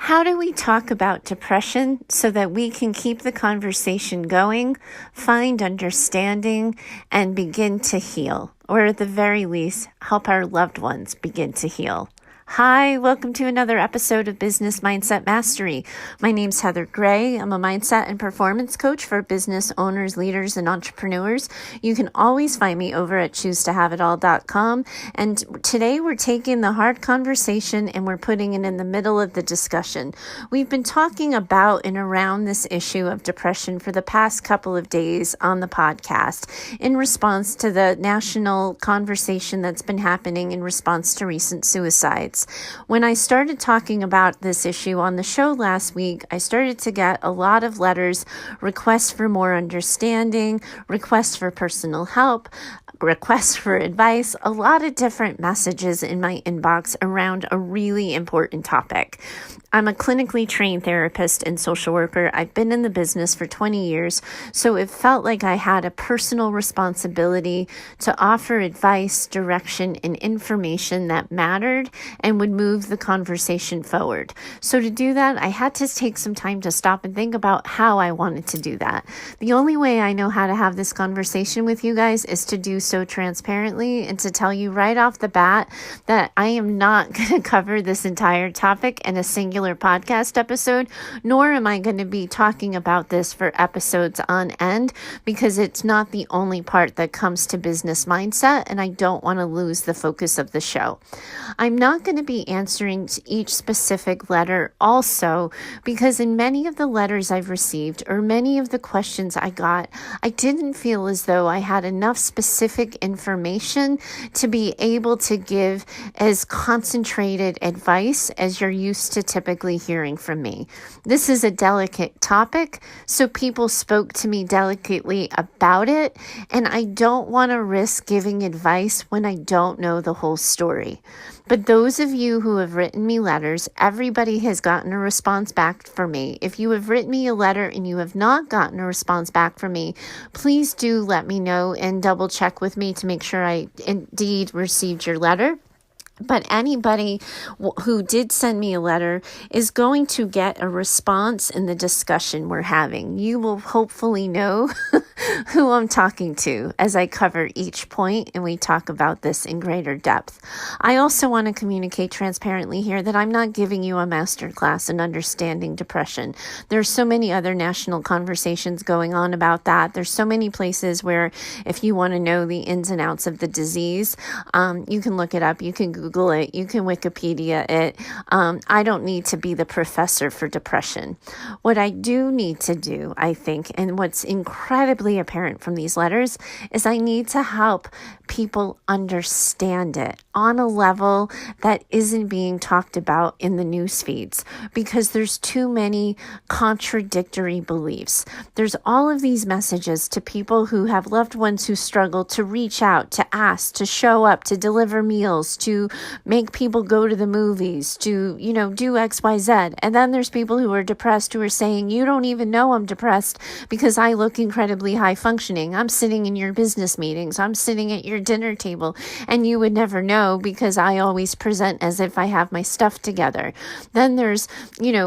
How do we talk about depression so that we can keep the conversation going, find understanding, and begin to heal, or at the very least, help our loved ones begin to heal? Hi, welcome to another episode of Business Mindset Mastery. My name's Heather Gray. I'm a mindset and performance coach for business owners, leaders, and entrepreneurs. You can always find me over at choosetohaveitall.com. And today we're taking the hard conversation and we're putting it in the middle of the discussion. We've been talking about and around this issue of depression for the past couple of days on the podcast in response to the national conversation that's been happening in response to recent suicides. When I started talking about this issue on the show last week, I started to get a lot of letters, requests for more understanding, requests for personal help, requests for advice, a lot of different messages in my inbox around a really important topic. I'm a clinically trained therapist and social worker. I've been in the business for 20 years, so it felt like I had a personal responsibility to offer advice, direction, and information that mattered and would move the conversation forward. So to do that, I had to take some time to stop and think about how I wanted to do that. The only way I know how to have this conversation with you guys is to do so transparently and to tell you right off the bat that I am not going to cover this entire topic in a singular podcast episode, nor am I going to be talking about this for episodes on end, because it's not the only part that comes to business mindset, and I don't want to lose the focus of the show. I'm not going to be answering each specific letter also, because in many of the letters I've received or many of the questions I got, I didn't feel as though I had enough specific information to be able to give as concentrated advice as you're used to typically hearing from me. This is a delicate topic, so people spoke to me delicately about it, and I don't want to risk giving advice when I don't know the whole story. But those of you who have written me letters, everybody has gotten a response back from me. If you have written me a letter and you have not gotten a response back from me, please do let me know and double check with me to make sure I indeed received your letter. But anybody who did send me a letter is going to get a response in the discussion we're having. You will hopefully know who I'm talking to as I cover each point and we talk about this in greater depth. I also want to communicate transparently here that I'm not giving you a masterclass in understanding depression. There's so many other national conversations going on about that. There's so many places where if you want to know the ins and outs of the disease, you can look it up. You can Google it. You can Wikipedia it. I don't need to be the professor for depression. What I do need to do, I think, and what's incredibly apparent from these letters, is I need to help people understand it on a level that isn't being talked about in the news feeds, because there's too many contradictory beliefs. There's all of these messages to people who have loved ones who struggle to reach out, to ask, to show up, to deliver meals, to make people go to the movies, to, do X, Y, Z. And then there's people who are depressed who are saying, you don't even know I'm depressed because I look incredibly high functioning. I'm sitting in your business meetings. I'm sitting at your dinner table, and you would never know because I always present as if I have my stuff together. Then there's,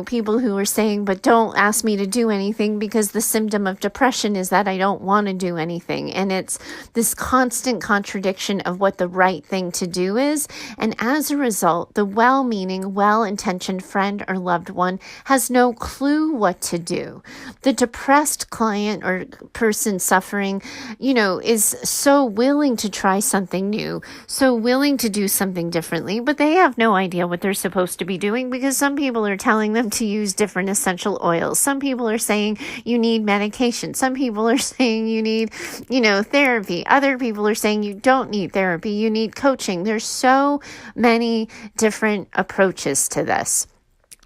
people who are saying, but don't ask me to do anything because the symptom of depression is that I don't want to do anything. And it's this constant contradiction of what the right thing to do is. And as a result, the well-meaning, well-intentioned friend or loved one has no clue what to do. The depressed client or person suffering, is so willing to try something new, so willing to do something differently, but they have no idea what they're supposed to be doing because some people are telling them to use different essential oils. Some people are saying you need medication. Some people are saying you need, therapy. Other people are saying you don't need therapy. You need coaching. There's so many different approaches to this.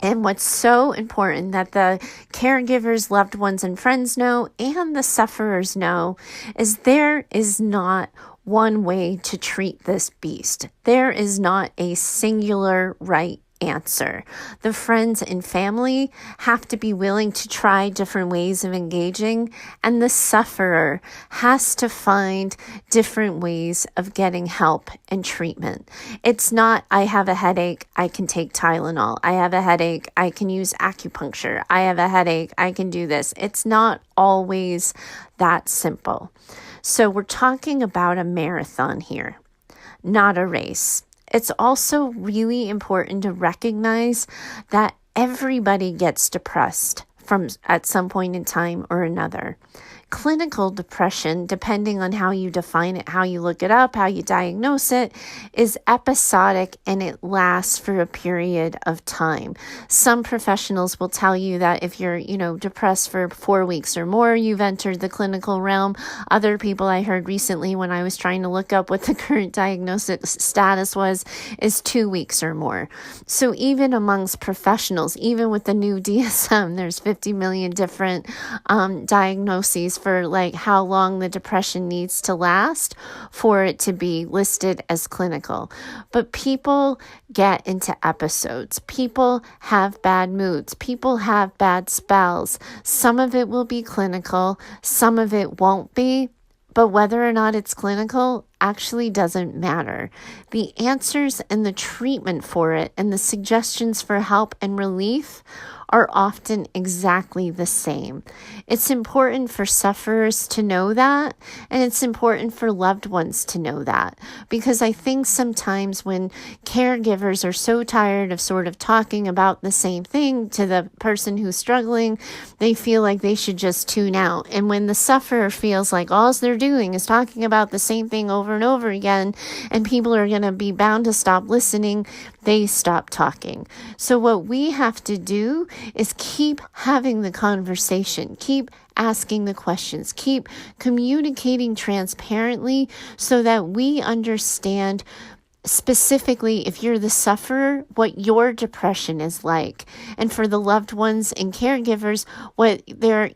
And what's so important that the caregivers, loved ones, and friends know, and the sufferers know, is there is not one way to treat this beast. There is not a singular right answer. The friends and family have to be willing to try different ways of engaging, and the sufferer has to find different ways of getting help and treatment. It's not, I have a headache, I can take Tylenol. I have a headache, I can use acupuncture. I have a headache, I can do this. It's not always that simple. So we're talking about a marathon here, not a race. It's also really important to recognize that everybody gets depressed at some point in time or another. Clinical depression, depending on how you define it, how you look it up, how you diagnose it, is episodic and it lasts for a period of time. Some professionals will tell you that if you're, depressed for 4 weeks or more, you've entered the clinical realm. Other people I heard recently when I was trying to look up what the current diagnosis status was, is 2 weeks or more. So even amongst professionals, even with the new DSM, there's 50 million different diagnoses for like how long the depression needs to last for it to be listed as clinical. But people get into episodes. People have bad moods. People have bad spells. Some of it will be clinical. Some of it won't be. But whether or not it's clinical actually doesn't matter. The answers and the treatment for it and the suggestions for help and relief are often exactly the same. It's important for sufferers to know that, and it's important for loved ones to know that, because I think sometimes when caregivers are so tired of sort of talking about the same thing to the person who's struggling, they feel like they should just tune out. And when the sufferer feels like all they're doing is talking about the same thing over and over again, and people are going to be bound to stop listening, they stop talking. So what we have to do is keep having the conversation, keep asking the questions, keep communicating transparently so that we understand specifically, if you're the sufferer, what your depression is like, and for the loved ones and caregivers, what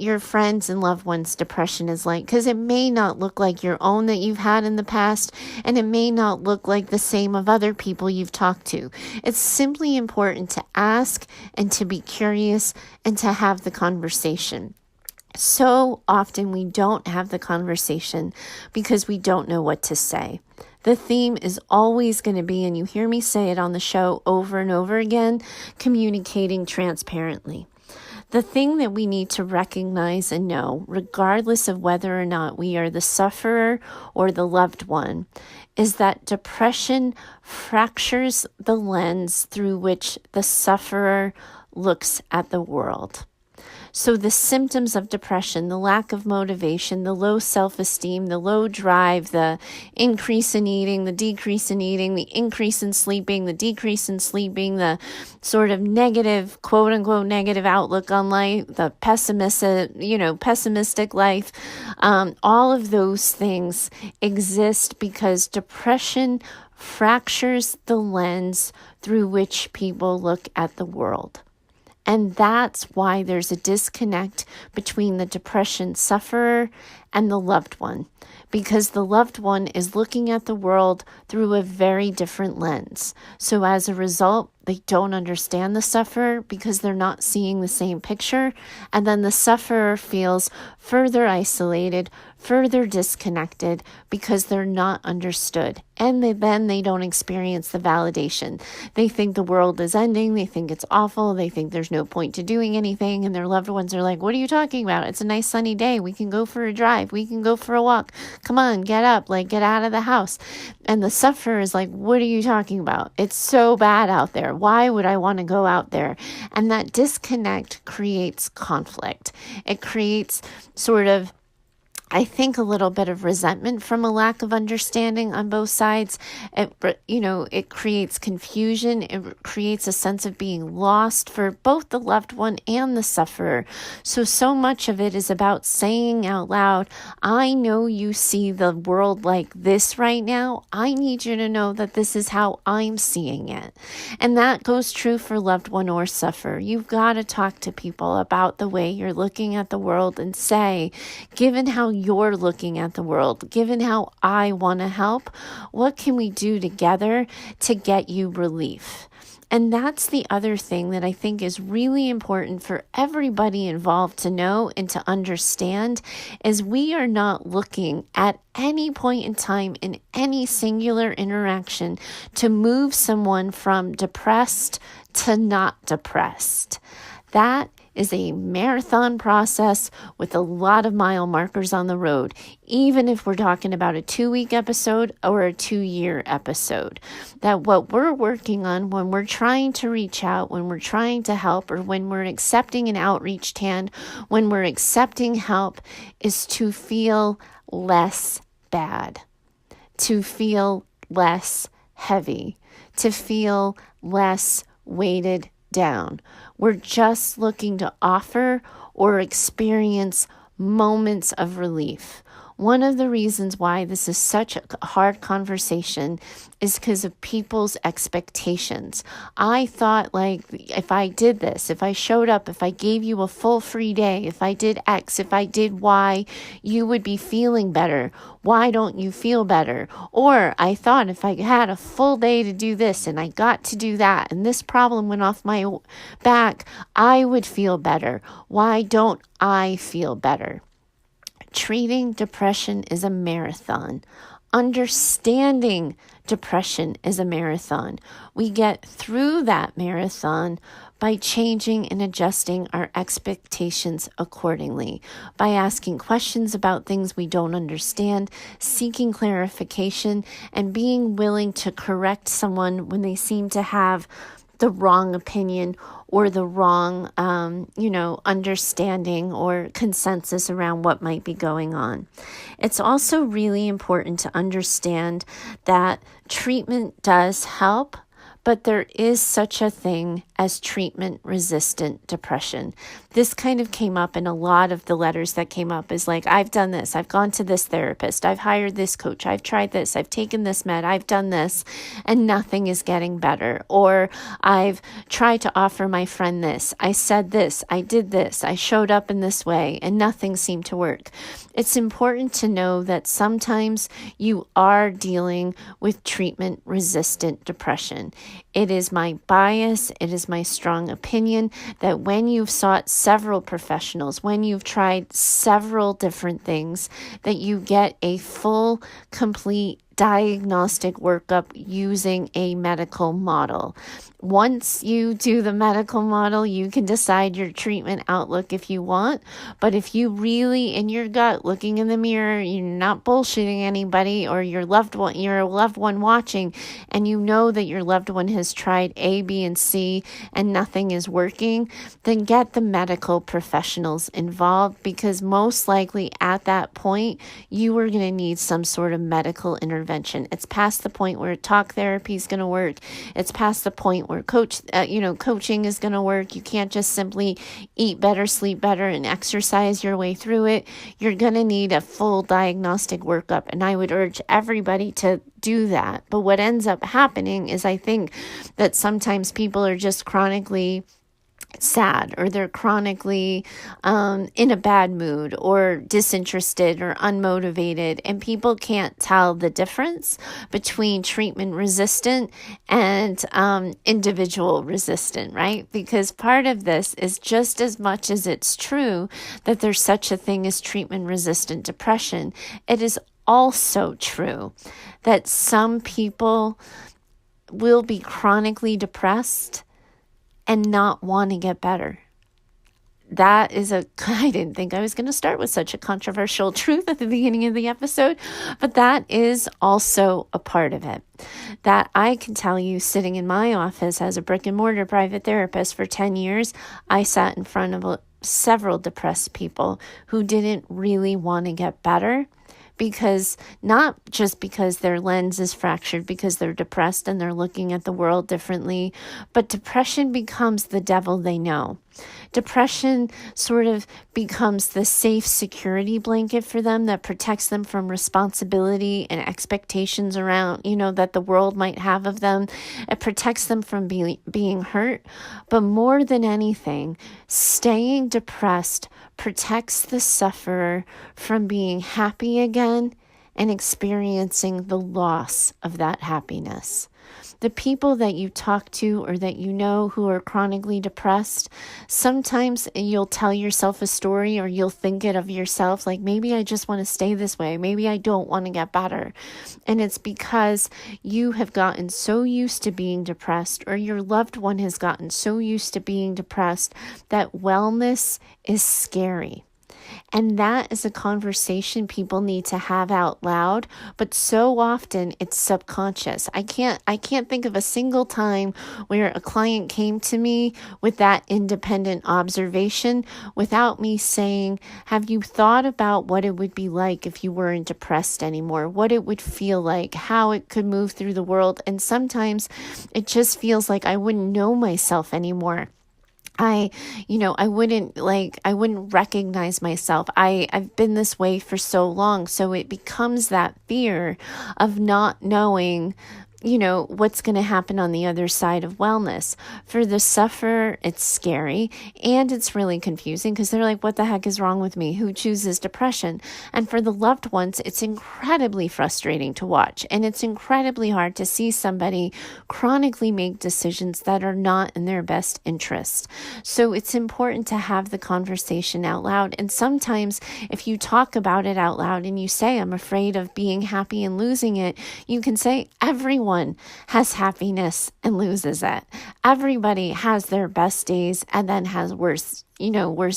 your friends and loved ones' depression is like, because it may not look like your own that you've had in the past, and it may not look like the same of other people you've talked to. It's simply important to ask and to be curious and to have the conversation. So often we don't have the conversation because we don't know what to say. The theme is always going to be, and you hear me say it on the show over and over again, communicating transparently. The thing that we need to recognize and know, regardless of whether or not we are the sufferer or the loved one, is that depression fractures the lens through which the sufferer looks at the world. So the symptoms of depression, the lack of motivation, the low self-esteem, the low drive, the increase in eating, the decrease in eating, the increase in sleeping, the decrease in sleeping, the sort of negative, quote unquote, negative outlook on life, the pessimistic life, all of those things exist because depression fractures the lens through which people look at the world. And that's why there's a disconnect between the depression sufferer and the loved one, because the loved one is looking at the world through a very different lens. So as a result, they don't understand the sufferer because they're not seeing the same picture. And then the sufferer feels further isolated, further disconnected because they're not understood. And then they don't experience the validation. They think the world is ending. They think it's awful. They think there's no point to doing anything. And their loved ones are like, what are you talking about? It's a nice sunny day. We can go for a drive. We can go for a walk. Come on, get up, get out of the house. And the sufferer is like, what are you talking about? It's so bad out there. Why would I want to go out there? And that disconnect creates conflict. It creates sort of, I think, a little bit of resentment from a lack of understanding on both sides. It creates confusion. It creates a sense of being lost for both the loved one and the sufferer. So much of it is about saying out loud, I know you see the world like this right now. I need you to know that this is how I'm seeing it. And that goes true for loved one or sufferer. You've got to talk to people about the way you're looking at the world and say, given how you're looking at the world, given how I want to help, what can we do together to get you relief? And that's the other thing that I think is really important for everybody involved to know and to understand is we are not looking at any point in time in any singular interaction to move someone from depressed to not depressed. That is a marathon process with a lot of mile markers on the road, even if we're talking about a 2-week episode or a 2-year episode. That what we're working on when we're trying to reach out, when we're trying to help, or when we're accepting an outreached hand, when we're accepting help, is to feel less bad, to feel less heavy, to feel less weighted down. We're just looking to offer or experience moments of relief. One of the reasons why this is such a hard conversation is because of people's expectations. I thought, like, if I did this, if I showed up, if I gave you a full free day, if I did X, if I did Y, you would be feeling better. Why don't you feel better? Or I thought if I had a full day to do this and I got to do that and this problem went off my back, I would feel better. Why don't I feel better? Treating depression is a marathon. Understanding depression is a marathon. We get through that marathon by changing and adjusting our expectations accordingly, by asking questions about things we don't understand, seeking clarification, and being willing to correct someone when they seem to have the wrong opinion or the wrong, understanding or consensus around what might be going on. It's also really important to understand that treatment does help, but there is such a thing as treatment-resistant depression. This kind of came up in a lot of the letters that came up is like, I've done this, I've gone to this therapist, I've hired this coach, I've tried this, I've taken this med, I've done this, and nothing is getting better. Or I've tried to offer my friend this, I said this, I did this, I showed up in this way, and nothing seemed to work. It's important to know that sometimes you are dealing with treatment-resistant depression. It is my bias, it is my strong opinion that when you've sought several professionals, when you've tried several different things, that you get a full, complete diagnostic workup using a medical model. Once you do the medical model, you can decide your treatment outlook if you want. But if you really, in your gut, looking in the mirror, you're not bullshitting anybody, or you're a loved one watching, and you know that your loved one has tried A, B, and C, and nothing is working, then get the medical professionals involved, because most likely at that point, you are going to need some sort of medical intervention. It's past the point where talk therapy is going to work. It's past the point where coaching is going to work. You can't just simply eat better, sleep better, and exercise your way through it. You're going to need a full diagnostic workup, and I would urge everybody to do that. But what ends up happening is I think that sometimes people are just chronically sad, or they're chronically in a bad mood, or disinterested, or unmotivated, and people can't tell the difference between treatment resistant and individual resistant, right? Because part of this is, just as much as it's true that there's such a thing as treatment resistant depression, it is also true that some people will be chronically depressed and not want to get better. I didn't think I was going to start with such a controversial truth at the beginning of the episode, but that is also a part of it. That I can tell you, sitting in my office as a brick and mortar private therapist for 10 years, I sat in front of several depressed people who didn't really want to get better, because not just because their lens is fractured because they're depressed and they're looking at the world differently, but depression becomes the devil they know. Depression sort of becomes the safe security blanket for them that protects them from responsibility and expectations around, that the world might have of them. It protects them from being hurt. But more than anything, staying depressed protects the sufferer from being happy again and experiencing the loss of that happiness. The people that you talk to or that you know who are chronically depressed, sometimes you'll tell yourself a story or you'll think it of yourself, like maybe I just want to stay this way. Maybe I don't want to get better. And it's because you have gotten so used to being depressed, or your loved one has gotten so used to being depressed, that wellness is scary. And that is a conversation people need to have out loud, but so often it's subconscious. I can't think of a single time where a client came to me with that independent observation without me saying, have you thought about what it would be like if you weren't depressed anymore? What it would feel like, how it could move through the world. And sometimes it just feels like I wouldn't know myself anymore. I wouldn't recognize myself. I've been this way for so long. So it becomes that fear of not knowing, what's going to happen on the other side of wellness. For the sufferer, it's scary and it's really confusing because they're like, what the heck is wrong with me? Who chooses depression? And for the loved ones, it's incredibly frustrating to watch. And it's incredibly hard to see somebody chronically make decisions that are not in their best interest. So it's important to have the conversation out loud. And sometimes if you talk about it out loud and you say, I'm afraid of being happy and losing it, you can say, everyone has happiness and loses it. Everybody has their best days and then has worse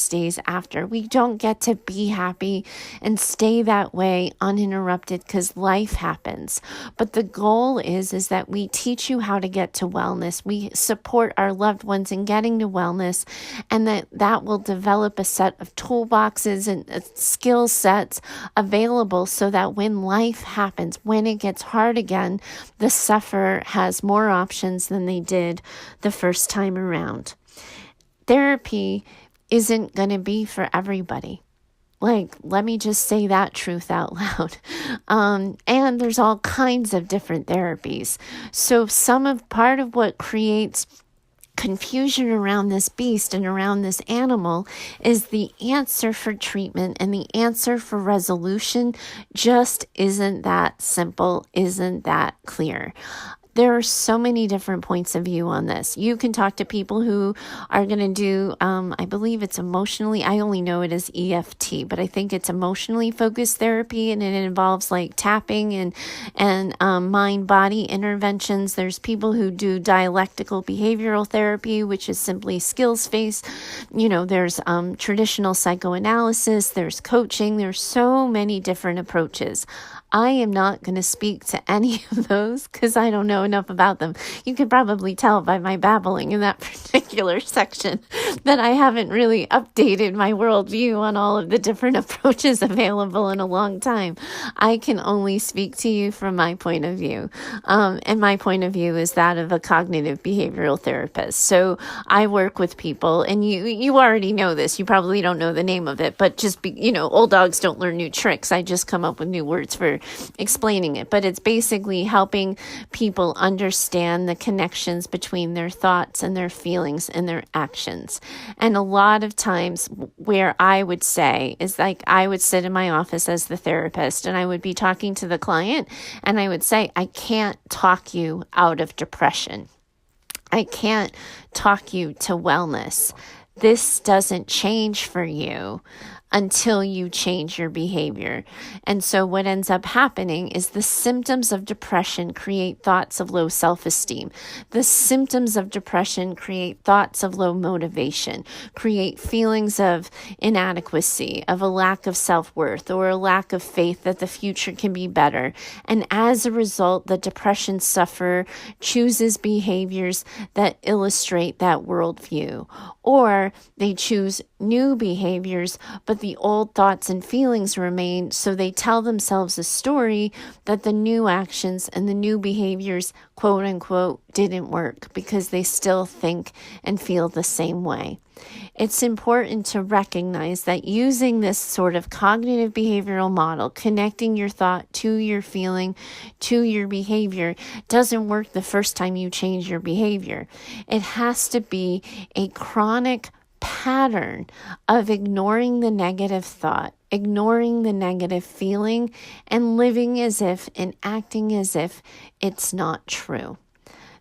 days after. We don't get to be happy and stay that way uninterrupted because life happens. But the goal is that we teach you how to get to wellness. We support our loved ones in getting to wellness, and that will develop a set of toolboxes and skill sets available so that when life happens, when it gets hard again, the sufferer has more options than they did the first time around. Therapy isn't going to be for everybody. Let me just say that truth out loud. And there's all kinds of different therapies. So part of what creates confusion around this beast and around this animal is the answer for treatment and the answer for resolution just isn't that simple, isn't that clear. There are so many different points of view on this. You can talk to people who are going to do, I believe it's emotionally, I only know it as EFT, but I think it's emotionally focused therapy, and it involves like tapping and mind-body interventions. There's people who do dialectical behavioral therapy, which is simply skills-based. There's traditional psychoanalysis, there's coaching, there's so many different approaches. I am not going to speak to any of those because I don't know enough about them. You could probably tell by my babbling in that particular section that I haven't really updated my worldview on all of the different approaches available in a long time. I can only speak to you from my point of view. And my point of view is that of a cognitive behavioral therapist. So I work with people, and you already know this. You probably don't know the name of it, but just old dogs don't learn new tricks. I just come up with new words for explaining it, but it's basically helping people understand the connections between their thoughts and their feelings and their actions. And a lot of times where I would say is I would sit in my office as the therapist and I would be talking to the client and I would say, I can't talk you out of depression. I can't talk you to wellness. This doesn't change for you until you change your behavior. And so what ends up happening is the symptoms of depression create thoughts of low self-esteem. The symptoms of depression create thoughts of low motivation, create feelings of inadequacy, of a lack of self-worth, or a lack of faith that the future can be better. And as a result, the depression sufferer chooses behaviors that illustrate that worldview, or they choose new behaviors, but the old thoughts and feelings remain, so they tell themselves a story that the new actions and the new behaviors, quote unquote, didn't work because they still think and feel the same way. It's important to recognize that using this sort of cognitive behavioral model, connecting your thought to your feeling, to your behavior, doesn't work the first time you change your behavior. It has to be a chronic pattern of ignoring the negative thought, ignoring the negative feeling, and living as if and acting as if it's not true.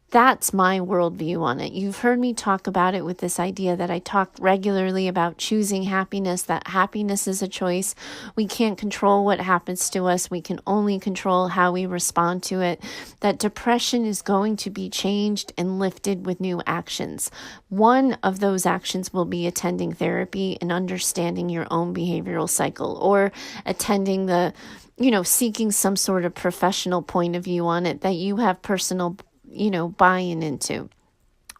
That's my worldview on it. You've heard me talk about it with this idea that I talk regularly about choosing happiness, that happiness is a choice. We can't control what happens to us. We can only control how we respond to it. That depression is going to be changed and lifted with new actions. One of those actions will be attending therapy and understanding your own behavioral cycle, or attending seeking some sort of professional point of view on it that you have personal buy-in into.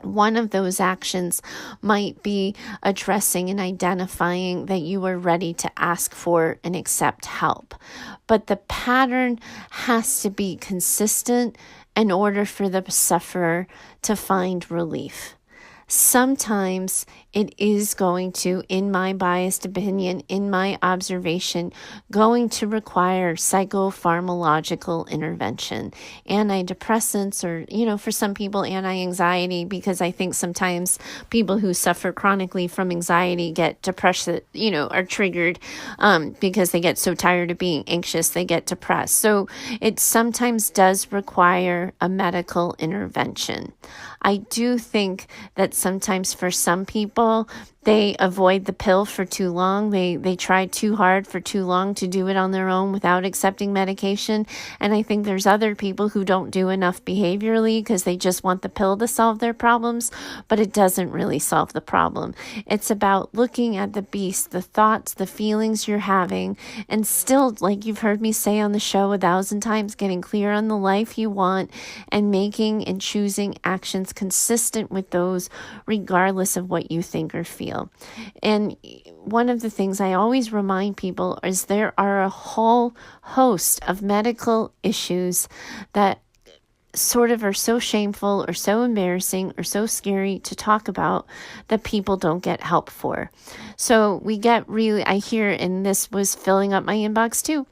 One of those actions might be addressing and identifying that you are ready to ask for and accept help. But the pattern has to be consistent in order for the sufferer to find relief. Sometimes it is going to, in my biased opinion, in my observation, going to require psychopharmacological intervention, antidepressants, or, for some people, anti-anxiety, because I think sometimes people who suffer chronically from anxiety get depressed, are triggered because they get so tired of being anxious, they get depressed. So it sometimes does require a medical intervention. I do think that sometimes for some people, they avoid the pill for too long. They try too hard for too long to do it on their own without accepting medication. And I think there's other people who don't do enough behaviorally because they just want the pill to solve their problems, but it doesn't really solve the problem. It's about looking at the beast, the thoughts, the feelings you're having, and still, like you've heard me say on the show 1,000 times, getting clear on the life you want and making and choosing actions consistent with those, regardless of what you think or feel. And one of the things I always remind people is there are a whole host of medical issues that sort of are so shameful or so embarrassing or so scary to talk about that people don't get help for. So I hear, and this was filling up my inbox too,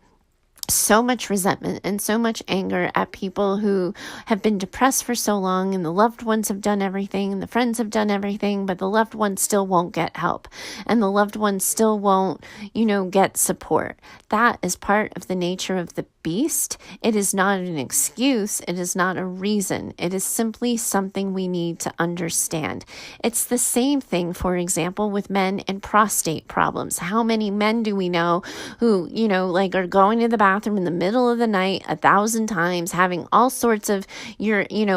so much resentment and so much anger at people who have been depressed for so long, and the loved ones have done everything and the friends have done everything, but the loved ones still won't get help and the loved ones still won't, get support. That is part of the nature of the beast. It is not an excuse. It is not a reason. It is simply something we need to understand. It's the same thing, for example, with men and prostate problems. How many men do we know who, are going to the bathroom in the middle of the night 1,000 times, having all sorts of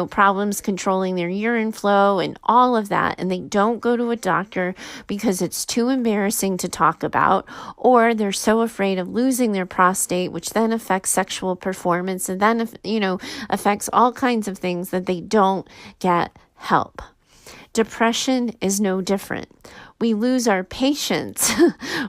problems controlling their urine flow and all of that, and they don't go to a doctor because it's too embarrassing to talk about, or they're so afraid of losing their prostate, which then affects sexual performance and then, affects all kinds of things, that they don't get help. Depression is no different. We lose our patience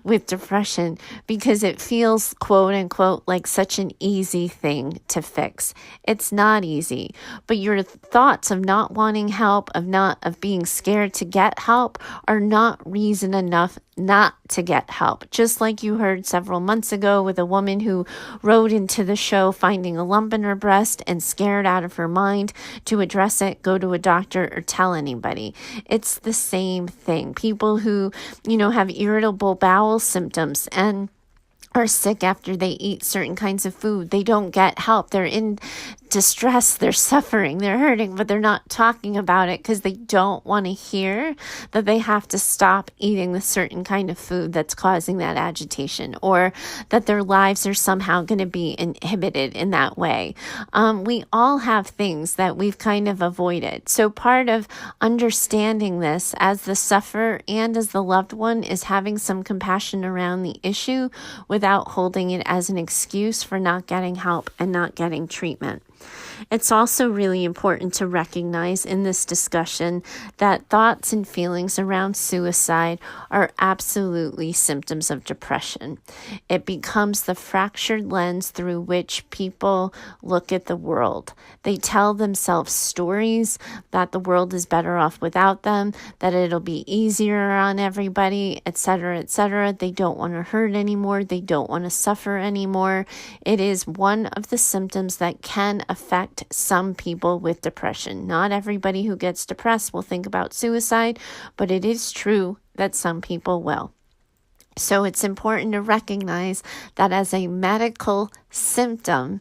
with depression because it feels, quote unquote, like such an easy thing to fix. It's not easy, but your thoughts of not wanting help, of being scared to get help, are not reason enough not to get help. Just like you heard several months ago with a woman who wrote into the show finding a lump in her breast and scared out of her mind to address it, go to a doctor, or tell anybody. It's the same thing. People who, have irritable bowel symptoms and are sick after they eat certain kinds of food, they don't get help. They're in distress, they're suffering, they're hurting, but they're not talking about it because they don't want to hear that they have to stop eating the certain kind of food that's causing that agitation, or that their lives are somehow going to be inhibited in that way. We all have things that we've kind of avoided. So part of understanding this as the sufferer and as the loved one is having some compassion around the issue without holding it as an excuse for not getting help and not getting treatment. It's also really important to recognize in this discussion that thoughts and feelings around suicide are absolutely symptoms of depression. It becomes the fractured lens through which people look at the world. They tell themselves stories that the world is better off without them, that it'll be easier on everybody, etc., etc. They don't want to hurt anymore. They don't want to suffer anymore. It is one of the symptoms that can affect some people with depression. Not everybody who gets depressed will think about suicide, but it is true that some people will. So it's important to recognize that as a medical symptom,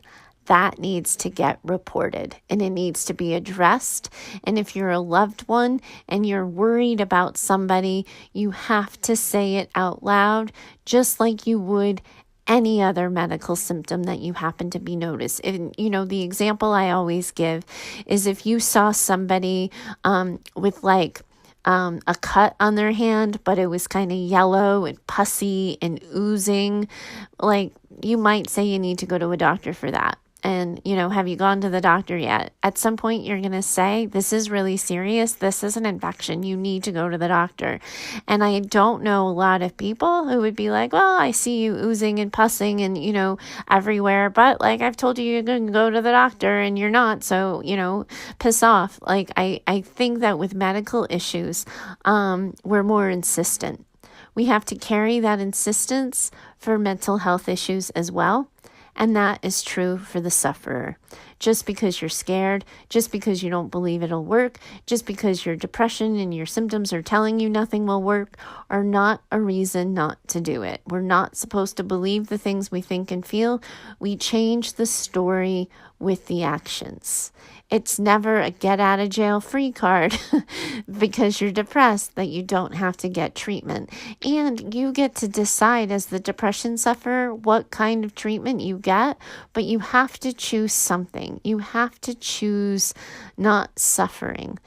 that needs to get reported and it needs to be addressed. And if you're a loved one and you're worried about somebody, you have to say it out loud, just like you would any other medical symptom that you happen to be noticed. And, the example I always give is if you saw somebody with a cut on their hand, but it was kind of yellow and pussy and oozing, you might say you need to go to a doctor for that. And, have you gone to the doctor yet? At some point, you're going to say, this is really serious. This is an infection. You need to go to the doctor. And I don't know a lot of people who would be like, well, I see you oozing and pussing and, everywhere. But I've told you you're going to go to the doctor and you're not. So, piss off. I think that with medical issues, we're more insistent. We have to carry that insistence for mental health issues as well. And that is true for the sufferer. Just because you're scared, just because you don't believe it'll work, just because your depression and your symptoms are telling you nothing will work, are not a reason not to do it. We're not supposed to believe the things we think and feel. We change the story with the actions. It's never a get out of jail free card because you're depressed that you don't have to get treatment. And you get to decide as the depression sufferer what kind of treatment you get, but you have to choose something. You have to choose not suffering.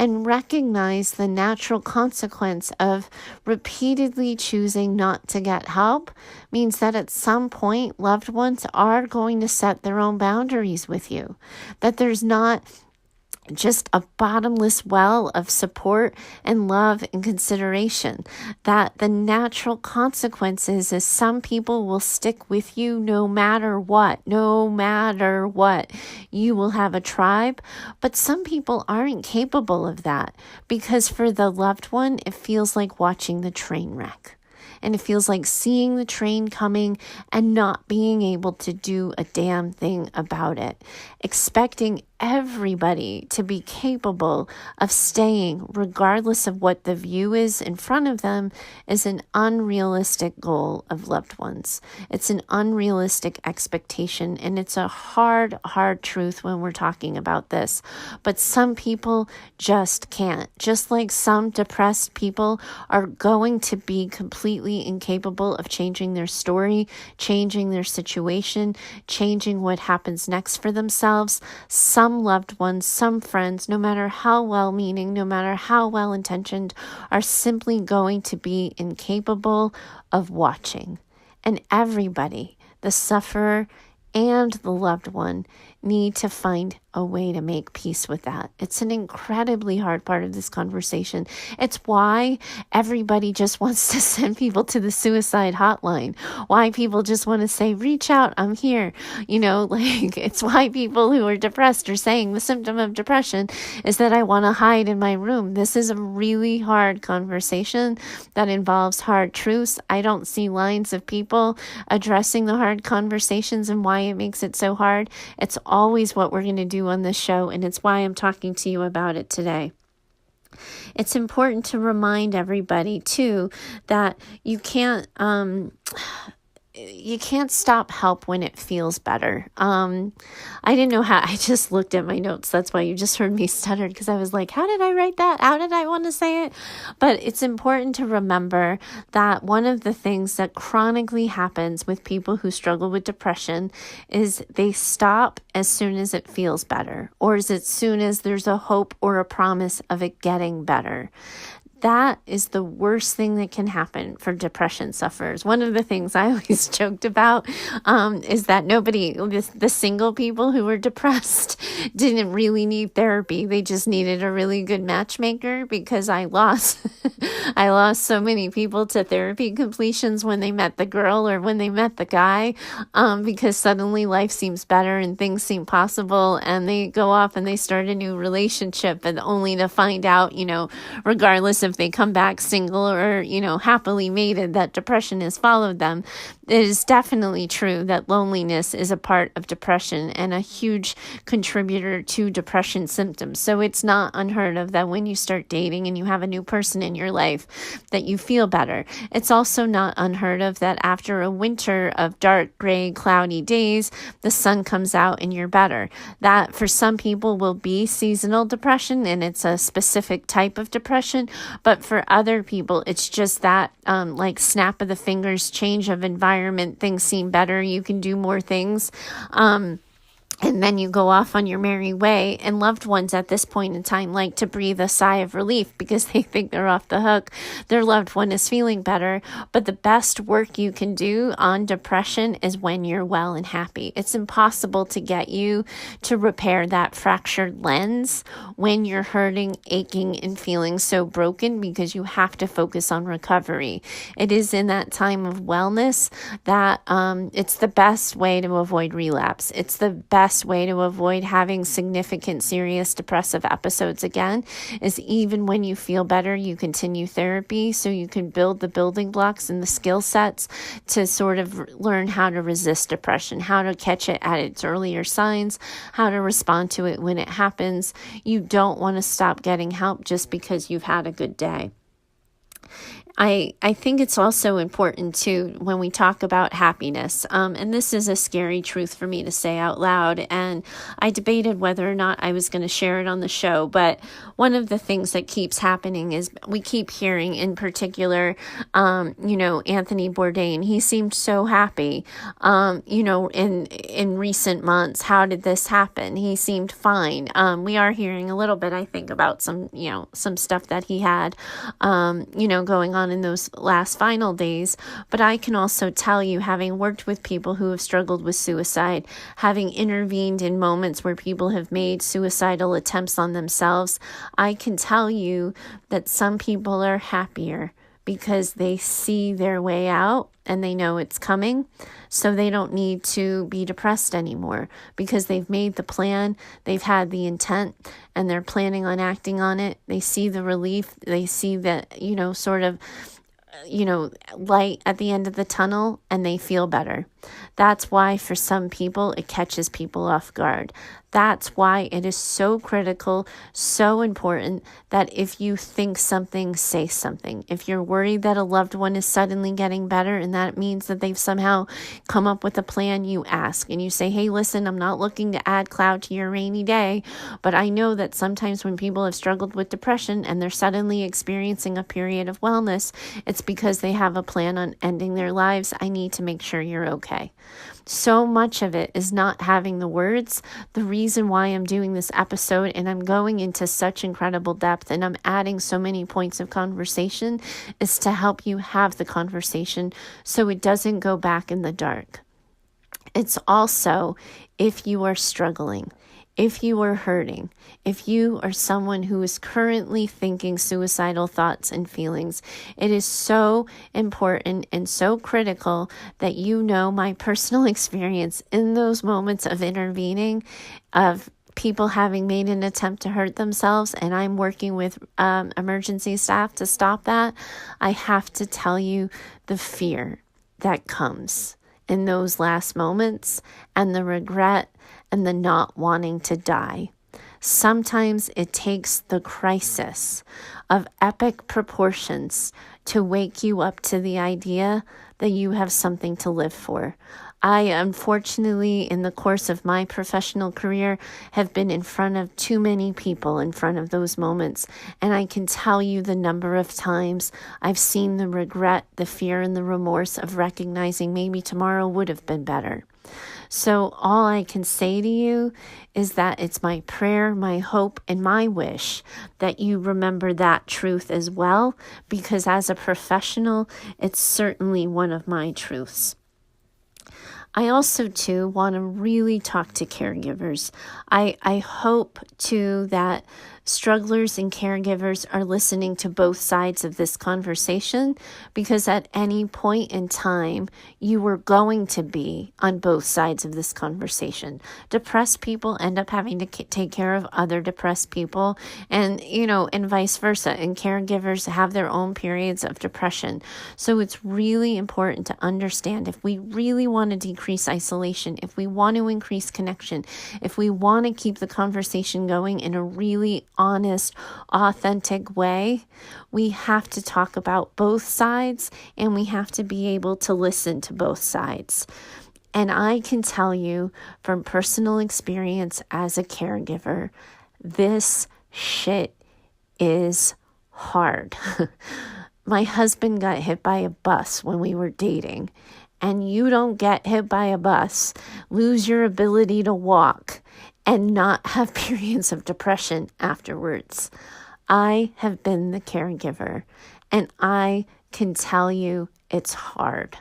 And recognize the natural consequence of repeatedly choosing not to get help means that at some point loved ones are going to set their own boundaries with you. That there's not just a bottomless well of support and love and consideration. That the natural consequences is some people will stick with you no matter what. You will have a tribe, but some people aren't capable of that because for the loved one, it feels like watching the train wreck. And it feels like seeing the train coming and not being able to do a damn thing about it. Expecting everybody to be capable of staying regardless of what the view is in front of them is an unrealistic goal of loved ones. It's an unrealistic expectation, and it's a hard truth when we're talking about this. But some people just can't. Just like some depressed people are going to be completely incapable of changing their story, changing their situation, changing what happens next for themselves. Some loved ones, some friends, no matter how well-meaning, no matter how well-intentioned, are simply going to be incapable of watching. And everybody, the sufferer and the loved one, need to find a way to make peace with that. It's an incredibly hard part of this conversation. It's why everybody just wants to send people to the suicide hotline. Why people just want to say, reach out, I'm here. It's why people who are depressed are saying the symptom of depression is that I want to hide in my room. This is a really hard conversation that involves hard truths. I don't see lines of people addressing the hard conversations and why it makes it so hard. It's always what we're going to do on this show, and it's why I'm talking to you about it today. It's important to remind everybody, too, that you can't stop help when it feels better. I didn't know how, I just looked at my notes. That's why you just heard me stutter, because I was like, how did I write that? How did I want to say it? But it's important to remember that one of the things that chronically happens with people who struggle with depression is they stop as soon as it feels better, or as soon as there's a hope or a promise of it getting better. That is the worst thing that can happen for depression sufferers. One of the things I always joked about is that the single people who were depressed didn't really need therapy. They just needed a really good matchmaker, because I lost so many people to therapy completions when they met the girl or when they met the guy, because suddenly life seems better and things seem possible, and they go off and they start a new relationship, and only to find out, regardless if they come back single or, happily mated, that depression has followed them. it is definitely true that loneliness is a part of depression and a huge contributor to depression symptoms. So it's not unheard of that when you start dating and you have a new person in your life that you feel better. It's also not unheard of that after a winter of dark, gray, cloudy days, the sun comes out and you're better. That for some people will be seasonal depression, and it's a specific type of depression. But for other people, it's just that like snap of the fingers change of environment, things seem better, you can do more things. And then you go off on your merry way, and loved ones at this point in time like to breathe a sigh of relief because they think they're off the hook. Their loved one is feeling better. But the best work you can do on depression is when you're well and happy. It's impossible to get you to repair that fractured lens when you're hurting, aching, and feeling so broken, because you have to focus on recovery. It is in that time of wellness that it's the best way to avoid relapse. It's the best way to avoid having significant, serious depressive episodes again is even when you feel better, you continue therapy so you can build the building blocks and the skill sets to sort of learn how to resist depression, how to catch it at its earlier signs, how to respond to it when it happens. You don't want to stop getting help just because you've had a good day. I think it's also important too when we talk about happiness, and this is a scary truth for me to say out loud, and I debated whether or not I was going to share it on the show, but one of the things that keeps happening is we keep hearing, in particular, Anthony Bourdain, he seemed so happy, in recent months. How did this happen? He seemed fine. We are hearing a little bit, I think, about some stuff that he had, going on in those last final days. But I can also tell you, having worked with people who have struggled with suicide, having intervened in moments where people have made suicidal attempts on themselves, I can tell you that some people are happier because they see their way out and they know it's coming. So they don't need to be depressed anymore because they've made the plan, they've had the intent, and they're planning on acting on it. They see the relief, they see the, light at the end of the tunnel, and they feel better. That's why for some people it catches people off guard. That's why it is so critical, so important that if you think something, say something. If you're worried that a loved one is suddenly getting better and that means that they've somehow come up with a plan, you ask and you say, hey, listen, I'm not looking to add cloud to your rainy day, but I know that sometimes when people have struggled with depression and they're suddenly experiencing a period of wellness, it's because they have a plan on ending their lives. I need to make sure you're okay. So much of it is not having the words. The reason why I'm doing this episode and I'm going into such incredible depth and I'm adding so many points of conversation is to help you have the conversation so it doesn't go back in the dark. It's also, if you are struggling, if you are hurting, if you are someone who is currently thinking suicidal thoughts and feelings, it is so important and so critical that you know my personal experience in those moments of intervening, of people having made an attempt to hurt themselves, and I'm working with emergency staff to stop that. I have to tell you the fear that comes in those last moments and the regret and the not wanting to die. Sometimes it takes the crisis of epic proportions to wake you up to the idea that you have something to live for. I, unfortunately, in the course of my professional career, have been in front of too many people in front of those moments. And I can tell you the number of times I've seen the regret, the fear, and the remorse of recognizing maybe tomorrow would have been better. So all I can say to you is that it's my prayer, my hope, and my wish that you remember that truth as well, because as a professional, it's certainly one of my truths. I also, too, want to really talk to caregivers. I hope, too, that strugglers and caregivers are listening to both sides of this conversation, because at any point in time, you were going to be on both sides of this conversation. Depressed people end up having to take care of other depressed people, and, and vice versa. And caregivers have their own periods of depression. So it's really important to understand, if we really want to decrease isolation, if we want to increase connection, if we want to keep the conversation going in a really honest, authentic way, we have to talk about both sides, and we have to be able to listen to both sides. And I can tell you from personal experience as a caregiver, this shit is hard. My husband got hit by a bus when we were dating, and you don't get hit by a bus, lose your ability to walk, and not have periods of depression afterwards. I have been the caregiver, and I can tell you it's hard.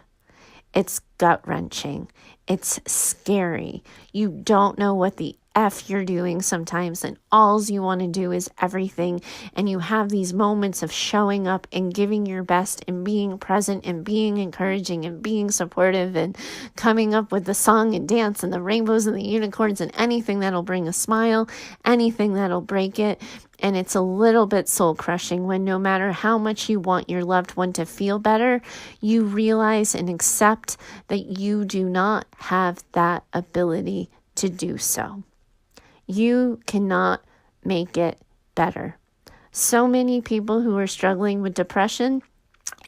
It's gut-wrenching. It's scary. You don't know what the F you're doing sometimes, and all you want to do is everything, and you have these moments of showing up and giving your best and being present and being encouraging and being supportive and coming up with the song and dance and the rainbows and the unicorns and anything that'll bring a smile, anything that'll break it. And it's a little bit soul crushing when, no matter how much you want your loved one to feel better, you realize and accept that you do not have that ability to do so. You cannot make it better. So many people who are struggling with depression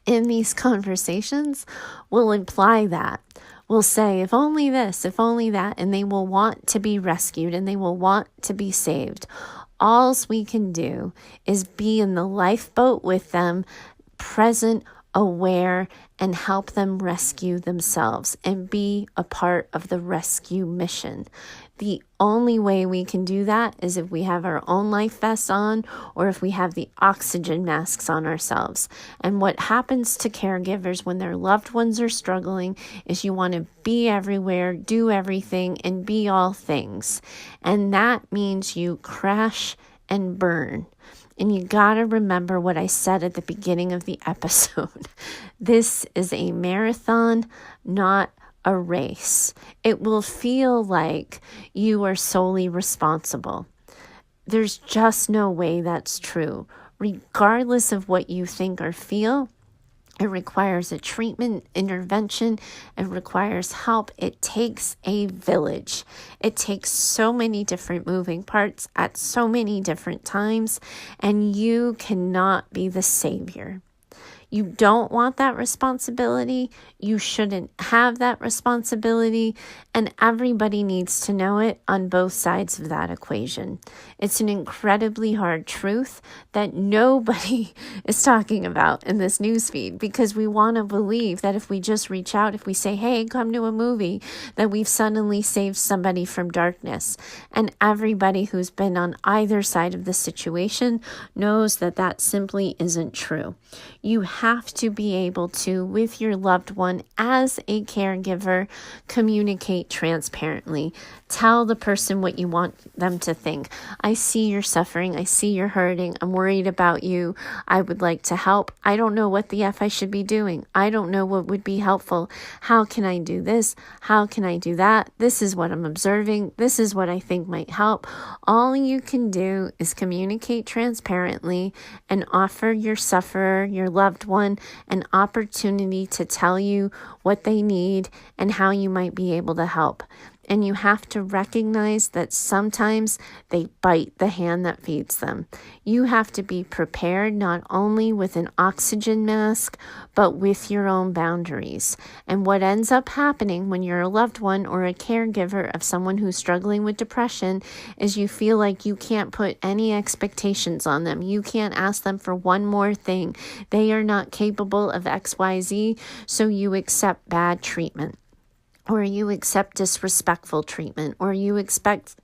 in these conversations will imply that. Will say, if only this, if only that, and they will want to be rescued and they will want to be saved. All we can do is be in the lifeboat with them, present, aware, and help them rescue themselves and be a part of the rescue mission. The only way we can do that is if we have our own life vests on, or if we have the oxygen masks on ourselves. And what happens to caregivers when their loved ones are struggling is you want to be everywhere, do everything, and be all things. And that means you crash and burn. And you gotta remember what I said at the beginning of the episode. This is a marathon, not a race. It will feel like you are solely responsible. There's just no way that's true. Regardless of what you think or feel, it requires a treatment, intervention. It requires help. It takes a village. It takes so many different moving parts at so many different times, and you cannot be the savior. You don't want that responsibility. You shouldn't have that responsibility. And everybody needs to know it on both sides of that equation. It's an incredibly hard truth that nobody is talking about in this newsfeed, because we want to believe that if we just reach out, if we say, hey, come to a movie, that we've suddenly saved somebody from darkness. And everybody who's been on either side of the situation knows that that simply isn't true. You have to be able to, with your loved one as a caregiver, communicate transparently. Tell the person what you want them to think. I see you're suffering. I see you're hurting. I'm worried about you. I would like to help. I don't know what the F I should be doing. I don't know what would be helpful. How can I do this? How can I do that? This is what I'm observing. This is what I think might help. All you can do is communicate transparently and offer your sufferer, your loved one, an opportunity to tell you what they need and how you might be able to help. And you have to recognize that sometimes they bite the hand that feeds them. You have to be prepared not only with an oxygen mask, but with your own boundaries. And what ends up happening when you're a loved one or a caregiver of someone who's struggling with depression is you feel like you can't put any expectations on them. You can't ask them for one more thing. They are not capable of XYZ, so you accept bad treatment. Or you accept disrespectful treatment, or you accept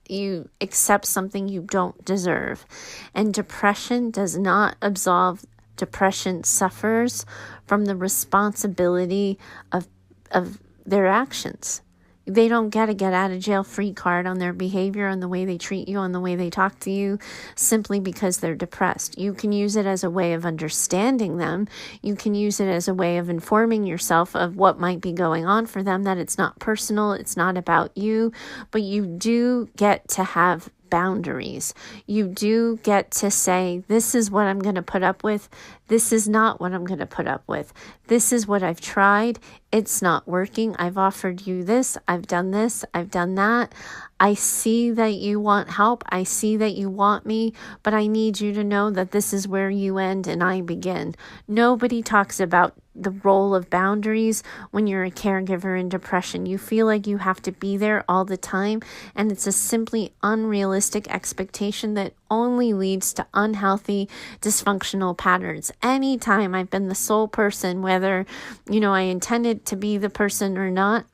something you don't deserve. And depression does not absolve depression sufferers from the responsibility of their actions. They don't get a get out of jail free card on their behavior, on the way they treat you, on the way they talk to you, simply because they're depressed. You can use it as a way of understanding them. You can use it as a way of informing yourself of what might be going on for them, that it's not personal, it's not about you, but you do get to have boundaries. You do get to say, this is what I'm going to put up with. This is not what I'm going to put up with. This is what I've tried. It's not working. I've offered you this. I've done this. I've done that. I see that you want help. I see that you want me, but I need you to know that this is where you end and I begin. Nobody talks about the role of boundaries when you're a caregiver in depression. You feel like you have to be there all the time, and it's a simply unrealistic expectation that only leads to unhealthy, dysfunctional patterns. Anytime I've been the sole person, whether, I intended to be the person or not,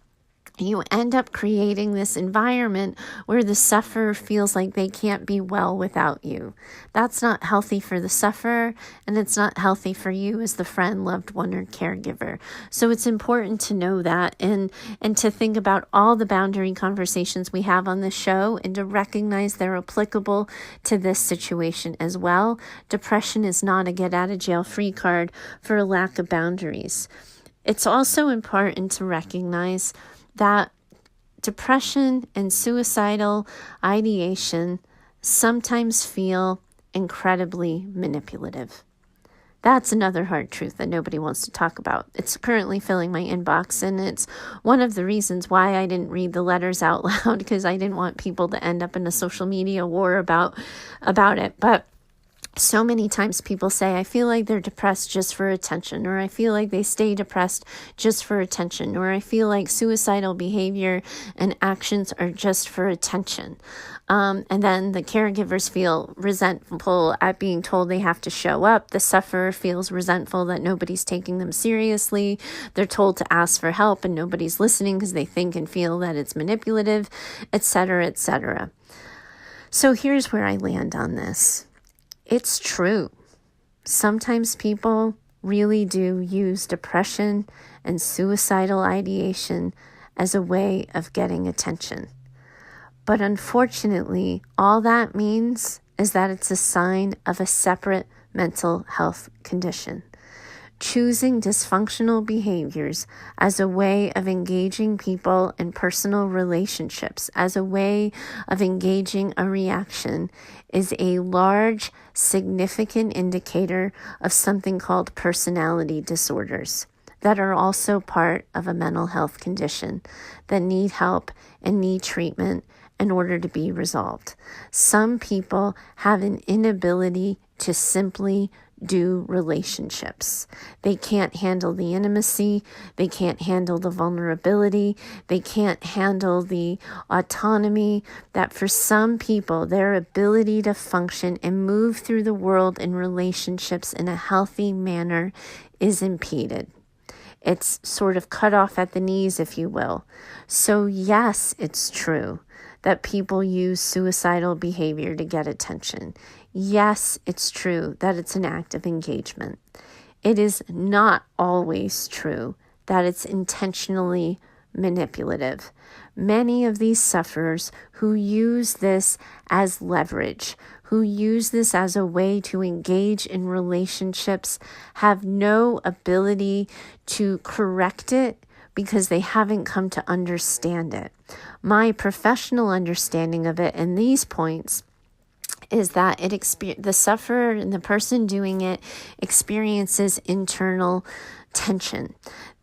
you end up creating this environment where the sufferer feels like they can't be well without you. That's not healthy for the sufferer, and it's not healthy for you as the friend, loved one, or caregiver. So it's important to know that and to think about all the boundary conversations we have on this show and to recognize they're applicable to this situation as well. Depression is not a get out of jail free card for a lack of boundaries. It's also important to recognize that depression and suicidal ideation sometimes feel incredibly manipulative. That's another hard truth that nobody wants to talk about. It's currently filling my inbox, and it's one of the reasons why I didn't read the letters out loud, because I didn't want people to end up in a social media war about it. But so many times people say, I feel like they're depressed just for attention, or I feel like they stay depressed just for attention, or I feel like suicidal behavior and actions are just for attention. And then the caregivers feel resentful at being told they have to show up. The sufferer feels resentful that nobody's taking them seriously. They're told to ask for help and nobody's listening because they think and feel that it's manipulative, etc., etc. So here's where I land on this. It's true. Sometimes people really do use depression and suicidal ideation as a way of getting attention. But unfortunately, all that means is that it's a sign of a separate mental health condition. Choosing dysfunctional behaviors as a way of engaging people in personal relationships, as a way of engaging a reaction, is a large, significant indicator of something called personality disorders that are also part of a mental health condition that need help and need treatment in order to be resolved. Some people have an inability to simply do relationships. They can't handle the intimacy. They can't handle the vulnerability. They can't handle the autonomy that for some people, their ability to function and move through the world in relationships in a healthy manner is impeded. It's sort of cut off at the knees, if you will. So yes, it's true that people use suicidal behavior to get attention. Yes, it's true that it's an act of engagement. It is not always true that it's intentionally manipulative. Many of these sufferers who use this as leverage, who use this as a way to engage in relationships, have no ability to correct it because they haven't come to understand it. My professional understanding of it and these points is that the sufferer and the person doing it experiences internal tension.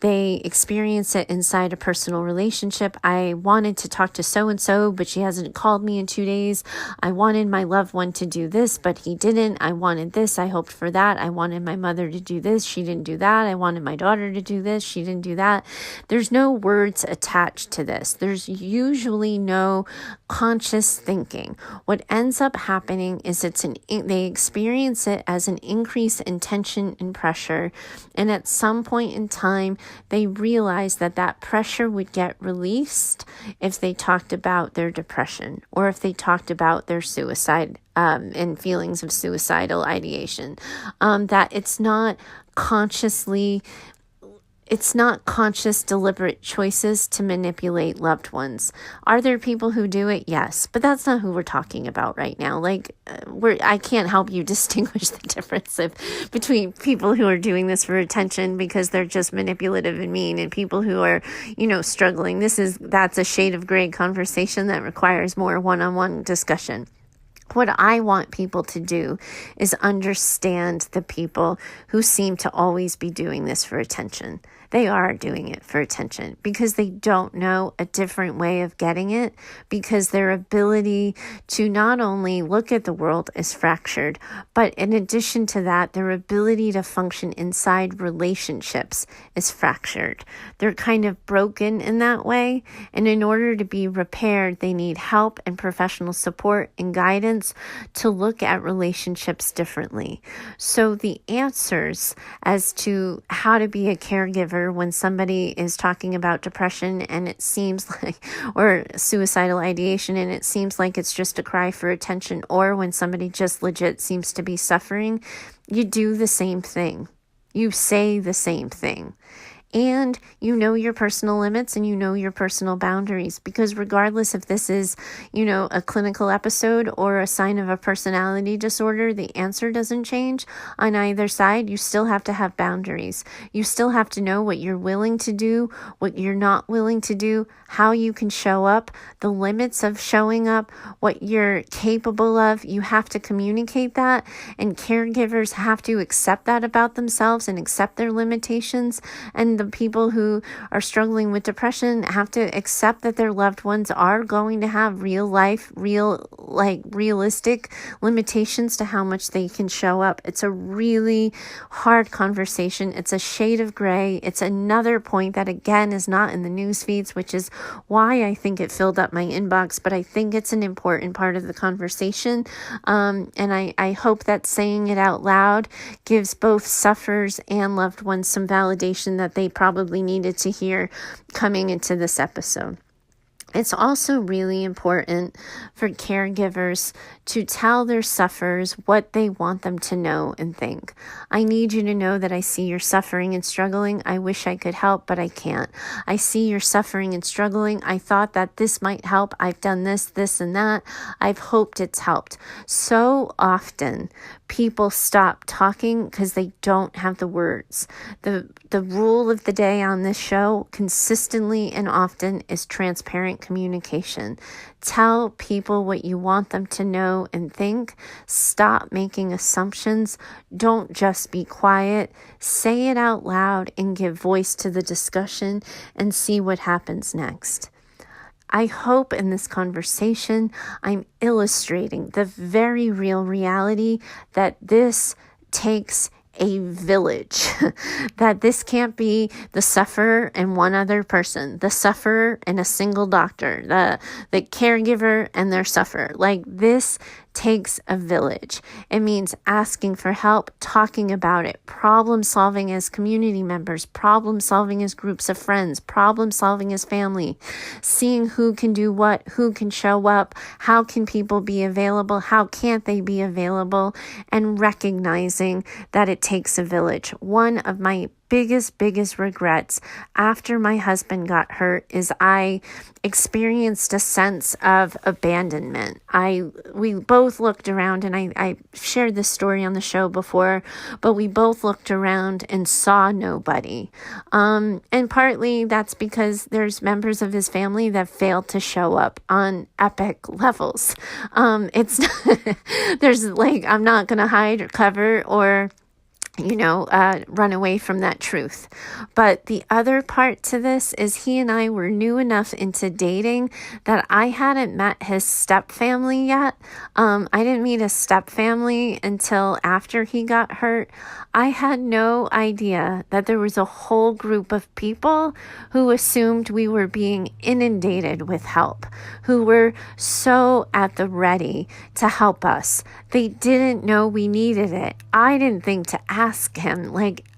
They experience it inside a personal relationship. I wanted to talk to so-and-so, but she hasn't called me in 2 days. I wanted my loved one to do this, but he didn't. I wanted this. I hoped for that. I wanted my mother to do this. She didn't do that. I wanted my daughter to do this. She didn't do that. There's no words attached to this. There's usually no conscious thinking. What ends up happening is they experience it as an increase in tension and pressure. And at some point in time, they realized that pressure would get released if they talked about their depression or if they talked about their suicide and feelings of suicidal ideation. That it's not consciously it's not conscious, deliberate choices to manipulate loved ones. Are there people who do it? Yes, but that's not who we're talking about right now. I can't help you distinguish the difference between people who are doing this for attention because they're just manipulative and mean, and people who are, struggling. That's a shade of gray conversation that requires more one-on-one discussion. What I want people to do is understand the people who seem to always be doing this for attention. They are doing it for attention because they don't know a different way of getting it, because their ability to not only look at the world is fractured, but in addition to that, their ability to function inside relationships is fractured. They're kind of broken in that way, and in order to be repaired, they need help and professional support and guidance to look at relationships differently. So the answers as to how to be a caregiver when somebody is talking about depression and it seems like, or suicidal ideation, and it seems like it's just a cry for attention, or when somebody just legit seems to be suffering, you do the same thing. You say the same thing. And you know your personal limits and you know your personal boundaries, because regardless if this is, a clinical episode or a sign of a personality disorder, the answer doesn't change on either side. You still have to have boundaries. You still have to know what you're willing to do, what you're not willing to do, how you can show up, the limits of showing up, what you're capable of. You have to communicate that, and caregivers have to accept that about themselves and accept their limitations. And the people who are struggling with depression have to accept that their loved ones are going to have realistic limitations to how much they can show up. It's a really hard conversation. It's a shade of gray. It's another point that, again, is not in the news feeds, which is why I think it filled up my inbox, but I think it's an important part of the conversation. And I hope that saying it out loud gives both sufferers and loved ones some validation that they probably needed to hear coming into this episode. It's also really important for caregivers to tell their sufferers what they want them to know and think. I need you to know that I see you're suffering and struggling. I wish I could help, but I can't. I see you're suffering and struggling. I thought that this might help. I've done this, and that. I've hoped it's helped. So often, people stop talking because they don't have the words. The rule of the day on this show consistently and often is transparent communication. Tell people what you want them to know and think. Stop making assumptions. Don't just be quiet. Say it out loud and give voice to the discussion and see what happens next. I hope in this conversation, I'm illustrating the very real reality that this takes a village, that this can't be the sufferer and one other person, the sufferer and a single doctor, the caregiver and their sufferer. This takes a village. It means asking for help, talking about it, problem solving as community members, problem solving as groups of friends, problem solving as family, seeing who can do what, who can show up, how can people be available, how can't they be available, and recognizing that it takes a village. One of my biggest regrets after my husband got hurt is I experienced a sense of abandonment. We both looked around, and I shared this story on the show before, but we both looked around and saw nobody. And partly that's because there's members of his family that failed to show up on epic levels. It's there's I'm not going to hide or cover or run away from that truth. But the other part to this is he and I were new enough into dating that I hadn't met his stepfamily yet. I didn't meet his stepfamily until after he got hurt. I had no idea that there was a whole group of people who assumed we were being inundated with help, who were so at the ready to help us. They didn't know we needed it. I didn't think to ask him.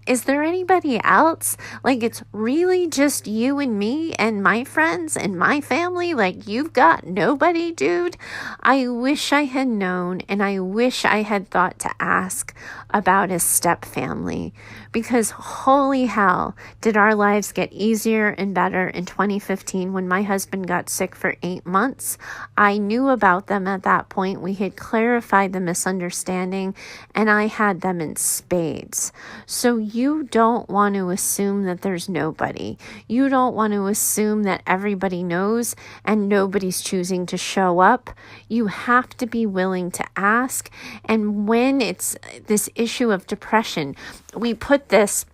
Is there anybody else? Like, it's really just you and me and my friends and my family? Like, you've got nobody, dude? I wish I had known, and I wish I had thought to ask about his step family, because holy hell, did our lives get easier and better in 2015 when my husband got sick for 8 months. I knew about them at that point. We had clarified the misunderstanding, and I had them in spades. So you don't want to assume that there's nobody. You don't want to assume that everybody knows and nobody's choosing to show up. You have to be willing to ask. And when it's this issue of depression, we put this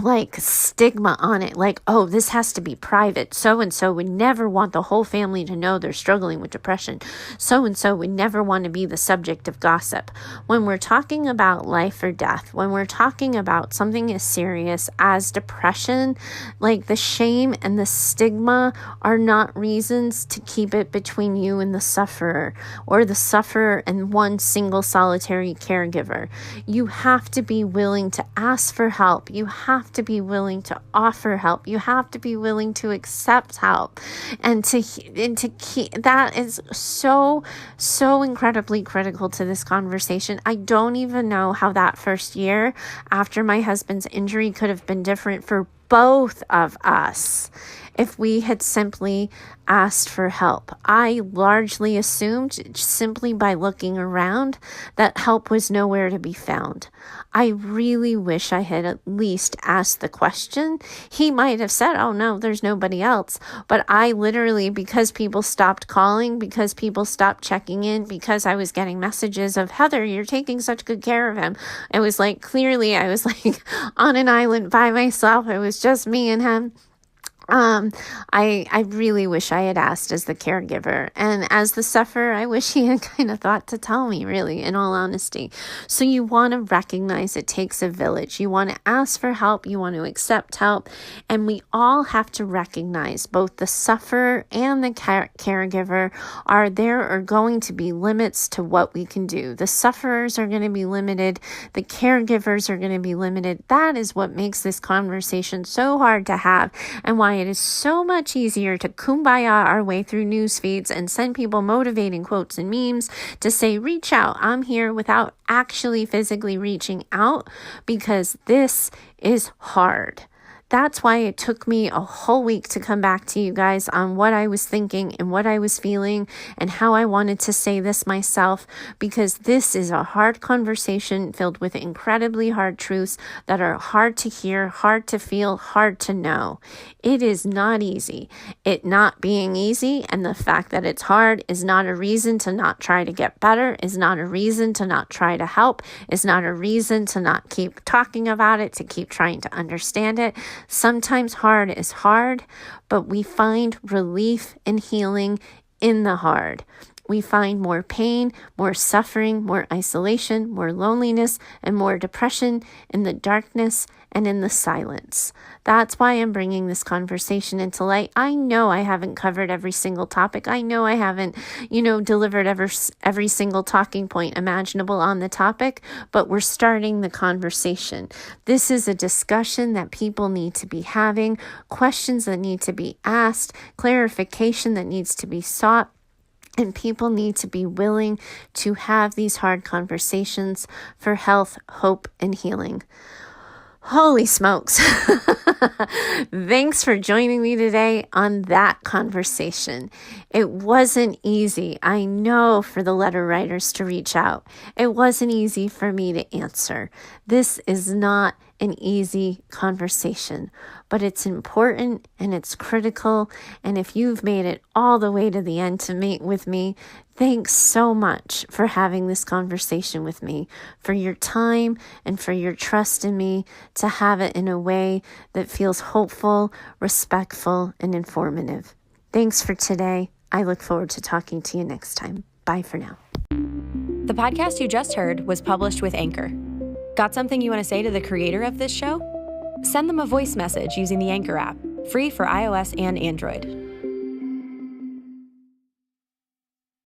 like stigma on it, like, oh, this has to be private. So-and-so would never want the whole family to know they're struggling with depression. So-and-so would never want to be the subject of gossip. When we're talking about life or death, when we're talking about something as serious as depression, like the shame and the stigma are not reasons to keep it between you and the sufferer, or the sufferer and one single solitary caregiver. You have to be willing to ask for help. You have to be willing to offer help. You have to be willing to accept help, and to keep that is so incredibly critical to this conversation. I don't even know how that first year after my husband's injury could have been different for both of us if we had simply asked for help. I largely assumed, simply by looking around, that help was nowhere to be found. I really wish I had at least asked the question. He might have said, oh no, there's nobody else. But I literally, because people stopped calling, because people stopped checking in, because I was getting messages of, Heather, you're taking such good care of him. It was like, clearly I was like on an island by myself. It was just me and him. I really wish I had asked as the caregiver, and as the sufferer, I wish he had kind of thought to tell me, really, in all honesty. So you want to recognize it takes a village. You want to ask for help. You want to accept help. And we all have to recognize both the sufferer and the caregiver there are going to be limits to what we can do. The sufferers are going to be limited. The caregivers are going to be limited. That is what makes this conversation so hard to have, and why it is so much easier to kumbaya our way through news feeds and send people motivating quotes and memes to say, reach out, I'm here, without actually physically reaching out, because this is hard. That's why it took me a whole week to come back to you guys on what I was thinking and what I was feeling and how I wanted to say this myself, because this is a hard conversation filled with incredibly hard truths that are hard to hear, hard to feel, hard to know. It is not easy. It not being easy, and the fact that it's hard, is not a reason to not try to get better, is not a reason to not try to help, is not a reason to not keep talking about it, to keep trying to understand it. Sometimes hard is hard, but we find relief and healing in the hard. We find more pain, more suffering, more isolation, more loneliness, and more depression in the darkness and in the silence. That's why I'm bringing this conversation into light. I know I haven't covered every single topic. I know I haven't, delivered every single talking point imaginable on the topic, but we're starting the conversation. This is a discussion that people need to be having, questions that need to be asked, clarification that needs to be sought. And people need to be willing to have these hard conversations for health, hope, and healing. Holy smokes. Thanks for joining me today on that conversation. It wasn't easy, I know, for the letter writers to reach out. It wasn't easy for me to answer. This is not an easy conversation, but it's important and it's critical. And if you've made it all the way to the end to meet with me, thanks so much for having this conversation with me, for your time and for your trust in me to have it in a way that feels hopeful, respectful, and informative. Thanks for today. I look forward to talking to you next time. Bye for now. The podcast you just heard was published with Anchor. Got something you want to say to the creator of this show? Send them a voice message using the Anchor app, free for iOS and Android.